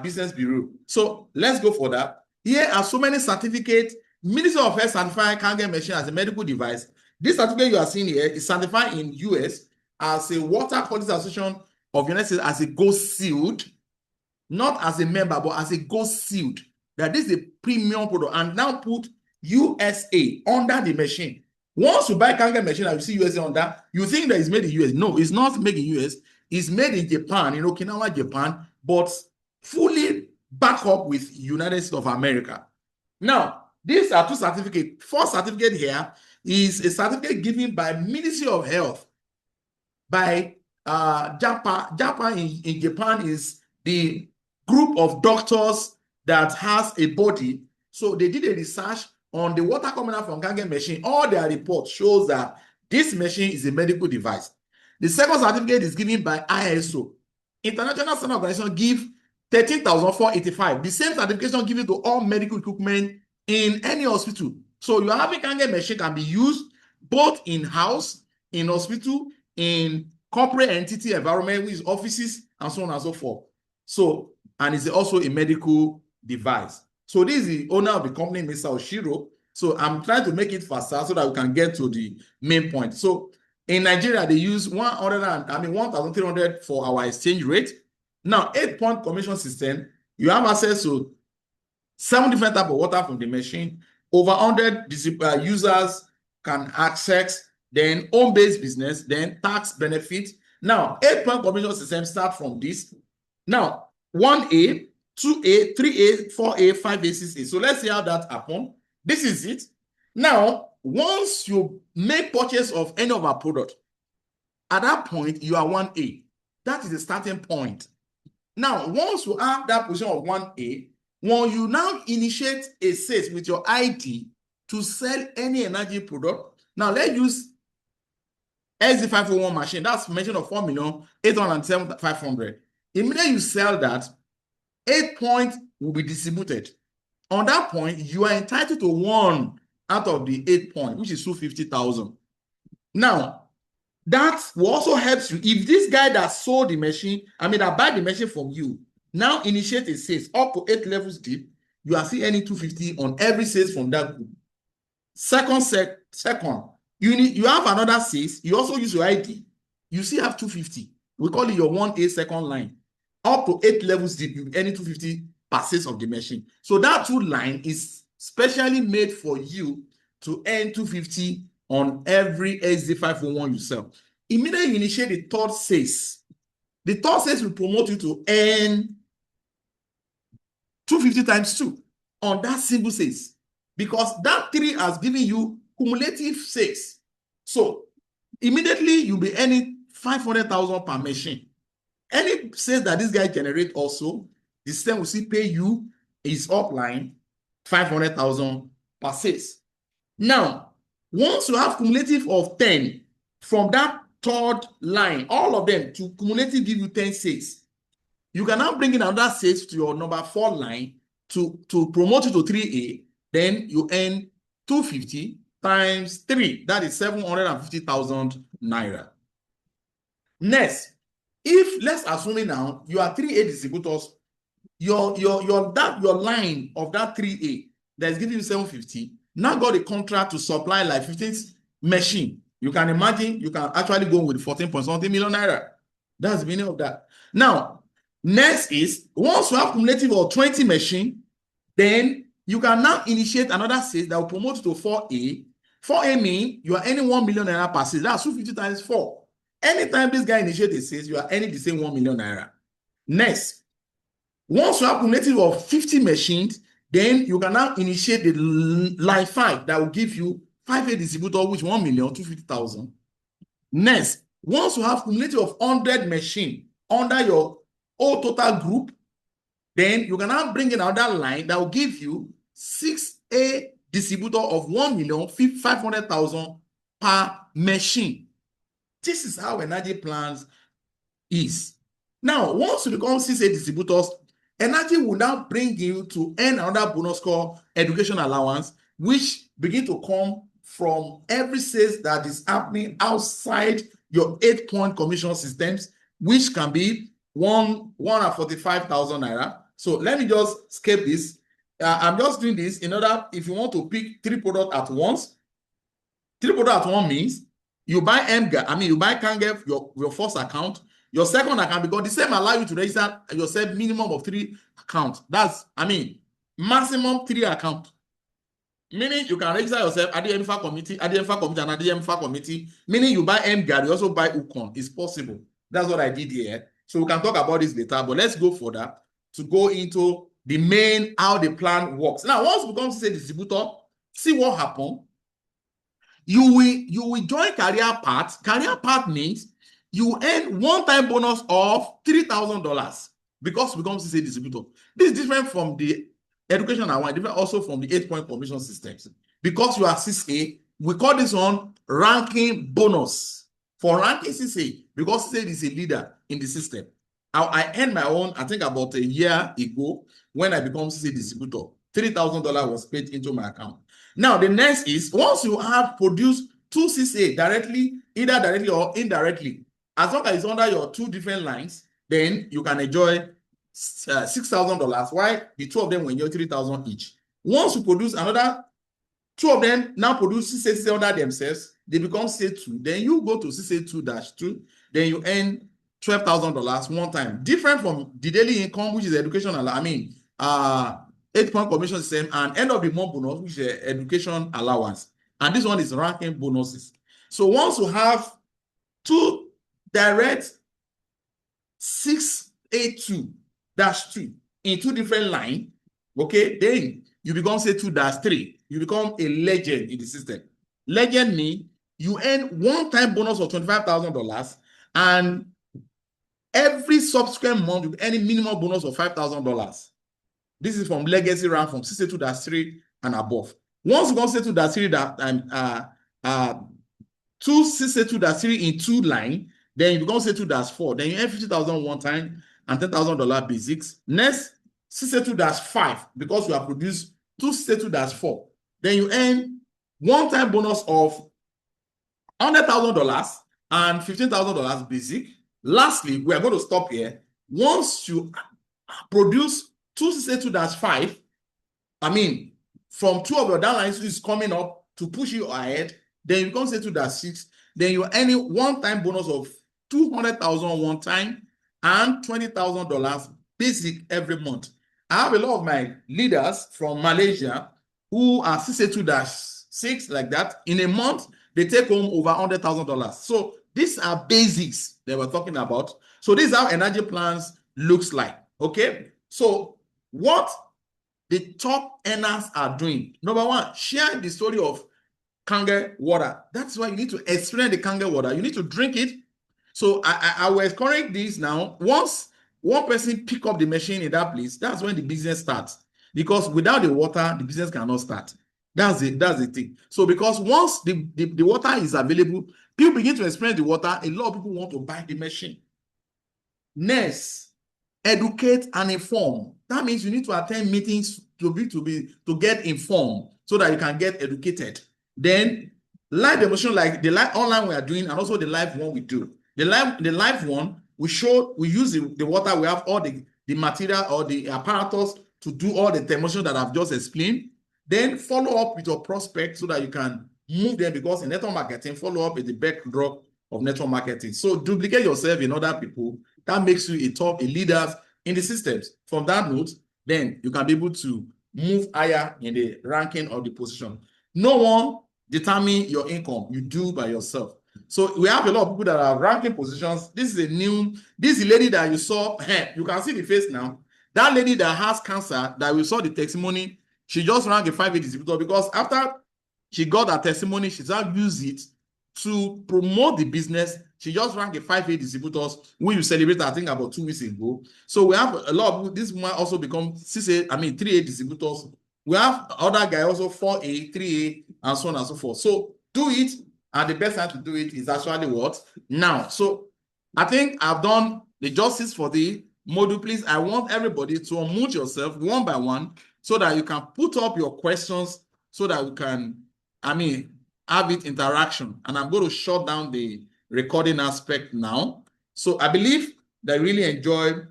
Business Bureau. So let's go for that. Here are so many certificates. Ministry of Health certified Kangen machine as a medical device. This certificate you are seeing here is certified in US as a Water Quality Association of the United States as a gold sealed, not as a member, but as a gold sealed. That this is a premium product, and now put USA under the machine. Once you buy Kangen machine and you see USA on that, you think that it's made in US. No, it's not made in US. It's made in Japan, in Okinawa, Japan, but fully back up with United States of America. Now, these are 2 certificates. First certificate here is a certificate given by Ministry of Health by Japan in Japan is the group of doctors that has a body. So they did a research on the water coming out from Kangen machine. All their report shows that this machine is a medical device. The second certificate is given by ISO. International Standard Organization give 13,485. The same certification given to all medical equipment in any hospital. So your having Kangen machine can be used both in-house, in hospital, in corporate entity environment, which is offices, and so on and so forth. So, and it's also a medical device. So this is the owner of the company, Mr. Oshiro. So I'm trying to make it faster so that we can get to the main point. So in Nigeria, they use 1,300 for our exchange rate. Now, 8-point commission system, you have access to 7 different types of water from the machine. Over 100 users can access, then home-based business, then tax benefit. Now, 8-point commission system start from this. Now, 1A, 2A, 3A, 4A, 5A, 6A. So let's see how that happens. This is it. Now, once you make purchase of any of our product, at that point, you are 1A. That is the starting point. Now, once you have that position of 1A, when you now initiate a sales with your ID to sell any energy product, now let's use SD501 machine. That's mention of 4,807,500. Immediately you sell that, 8 points will be distributed. On that point, you are entitled to 1 out of the 8 points, which is 250,000. Now, that will also help you. If this guy that sold the machine, that buy the machine from you, now initiate a sales up to 8 levels deep, you are still earning 250 on every sales from that group. Second, you have another sales, you also use your ID, you still have 250. We call it your 1A second line. Up to 8 levels deep, you earn 250 per sales of the machine. So that 2 line is specially made for you to earn 250 on every SD501 you sell. Immediately you initiate the third sales. The third sales will promote you to earn 250 times 2 on that single sales, because that 3 has given you cumulative sales. So immediately you'll be earning 500,000 per machine. Any sales that this guy generate also, the system will still pay you his upline 500,000 per sales. Now, once you have cumulative of 10 from that third line, all of them to cumulative give you 10 sales, you can now bring in another sales to your number 4 line to promote you to 3A. Then you earn 250 times 3. That is 750,000 naira. Next, if let's assume now you are 3A distributors, your line of that 3A that is giving you 750 now got a contract to supply like 15 machine. You can imagine you can actually go with 14.something million naira. That's the meaning of that. Now, next is once you have cumulative of 20 machine, then you can now initiate another sales that will promote you to 4A. 4A means you are earning 1 million naira per sales. That's 250 times 4. Anytime this guy initiates a sales, you are earning the same 1 million naira. Next, once you have cumulative of 50 machines, then you can now initiate the line 5 that will give you 5A distributor, which 1,250,000. Next, once you have cumulative of 100 machines under your whole total group, then you can now bring in another line that will give you 6A distributor of 1,500,000 per machine. This is how energy plans is. Now, once you become 6A distributors, energy will now bring you to earn another bonus called education allowance, which begin to come from every sales that is happening outside your 8-point commission systems, which can be 145,000 naira. So let me just skip this. I'm just doing this in order, if you want to pick 3 products at once. 3 products at once means you buy you buy Kangen, your first account, your second account, because the same allow you to register yourself minimum of 3 accounts. That's, maximum 3 accounts. Meaning you can register yourself Adeyemi Fakomiti, and Adeyemi Fakomiti. Meaning you buy MGAR, you also buy Ukon. It's possible. That's what I did here. So we can talk about this later, but let's go further to go into the main, how the plan works. Now, once we come to say distributor, see what happened. You will join career path. Career path means you earn one-time bonus of $3,000 because you become CCA distributor. This is different from the education I want, different also from the 8-point commission systems. Because you are CCA, we call this one ranking bonus. For ranking CCA, because CCA is a leader in the system. I earned my own, I think about a year ago, when I become CCA distributor. $3,000 was paid into my account. Now, the next is, once you have produced 2 CCA directly, either directly or indirectly, as long as it's under your 2 different lines, then you can enjoy $6,000, while the 2 of them will enjoy $3,000 each. Once you produce another 2 of them now produce CCA under themselves, they become CCA2. Then you go to CCA2-2, then you earn $12,000 one time. Different from the daily income, which is educational, 8-point commission system, and end of the month bonus, which is education allowance. And this one is ranking bonuses. So once you have 2 direct 6A2-2 in 2 different lines, okay, then you become CCA2-3. You become a legend in the system. Legend means you earn one-time bonus of $25,000, and every subsequent month you earn a minimum bonus of $5,000. This is from legacy rank from CCA2-3 and above. Once you go CCA2-3 2 CCA2-3 in 2 lines, then you become CCA2-4. Then you earn $50,000 one time and $10,000 basics. Next, CCA2-5, because you have produced 2 CCA2-4. Then you earn one-time bonus of $100,000 and $15,000 basic. Lastly, we are going to stop here. Once you produce 2 CCA2-5, from 2 of your downlines is coming up to push you ahead, then you become CCA2-6. Then you earn a one-time bonus of $200,000 one time and $20,000 basic every month. I have a lot of my leaders from Malaysia who are CCA2-6 like that. In a month, they take home over $100,000. So these are basics that we're talking about. So this is how energy plans looks like. Okay. So what the top earners are doing. Number 1, share the story of Kangen water. That's why you need to experience the Kangen water. You need to drink it. So I will encourage this now. Once one person pick up the machine in that place, that's when the business starts. Because without the water, the business cannot start. That's the thing. So because once the water is available, people begin to experience the water, a lot of people want to buy the machine. Next, educate and inform. That means you need to attend meetings to get informed so that you can get educated. Then live demonstration, like the live online we are doing, and also the live one we do. The live one, we use the water, we have all the material or the apparatus to do all the demonstration that I've just explained. Then follow up with your prospect so that you can move them, because in network marketing, follow up is the backdrop of network marketing. So duplicate yourself in other people. That makes you a leader in the systems. From that note, then you can be able to move higher in the ranking of the position. No one determine your income. You do by yourself. So we have a lot of people that are ranking positions. This is a lady that you saw. You can see the face now. That lady that has cancer, that we saw the testimony, she just ranked a 5A distributor, because after she got her testimony, she just used it to promote the business. She just ranked a 5A distributors, which we celebrated, I think, about 2 weeks ago. So we have a lot of people. This one also become 3A distributors. We have other guy also 4A, 3A, and so on and so forth. So do it, and the best time to do it is actually what? Now. So I think I've done the justice for the module. Please, I want everybody to unmute yourself one by one so that you can put up your questions so that we can, have it interaction. And I'm going to shut down the recording aspect now. So I believe that I really enjoyed